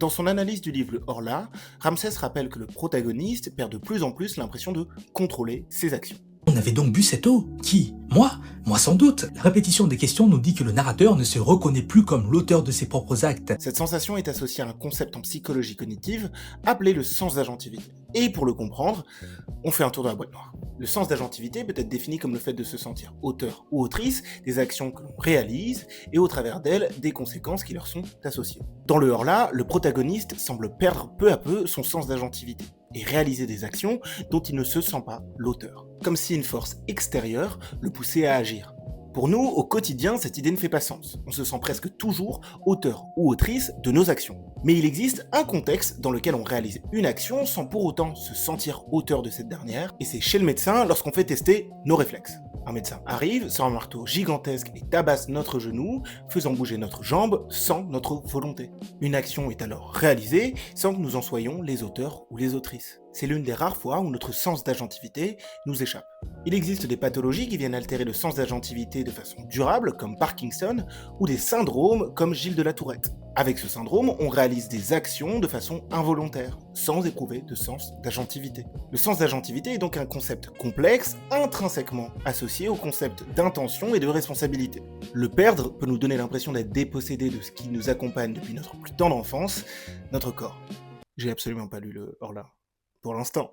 Dans son analyse du livre Le Horla, Ramsès rappelle que le protagoniste perd de plus en plus l'impression de contrôler ses actions. On avait donc bu cette eau? Qui? Moi? Moi sans doute. La répétition des questions nous dit que le narrateur ne se reconnaît plus comme l'auteur de ses propres actes. Cette sensation est associée à un concept en psychologie cognitive appelé le sens d'agentivité. Et pour le comprendre, on fait un tour dans la boîte noire. Le sens d'agentivité peut être défini comme le fait de se sentir auteur ou autrice des actions que l'on réalise et au travers d'elles des conséquences qui leur sont associées. Dans le Horla, le protagoniste semble perdre peu à peu son sens d'agentivité et réaliser des actions dont il ne se sent pas l'auteur, comme si une force extérieure le poussait à agir. Pour nous, au quotidien, cette idée ne fait pas sens. On se sent presque toujours auteur ou autrice de nos actions. Mais il existe un contexte dans lequel on réalise une action sans pour autant se sentir auteur de cette dernière, et c'est chez le médecin lorsqu'on fait tester nos réflexes. Un médecin arrive, sort un marteau gigantesque et tabasse notre genou, faisant bouger notre jambe sans notre volonté. Une action est alors réalisée sans que nous en soyons les auteurs ou les autrices. C'est l'une des rares fois où notre sens d'agentivité nous échappe. Il existe des pathologies qui viennent altérer le sens d'agentivité de façon durable, comme Parkinson, ou des syndromes comme Gilles de la Tourette. Avec ce syndrome, on réalise des actions de façon involontaire, sans éprouver de sens d'agentivité. Le sens d'agentivité est donc un concept complexe, intrinsèquement associé au concept d'intention et de responsabilité. Le perdre peut nous donner l'impression d'être dépossédé de ce qui nous accompagne depuis notre plus tendre enfance, notre corps. J'ai absolument pas lu le Horla. Pour l'instant.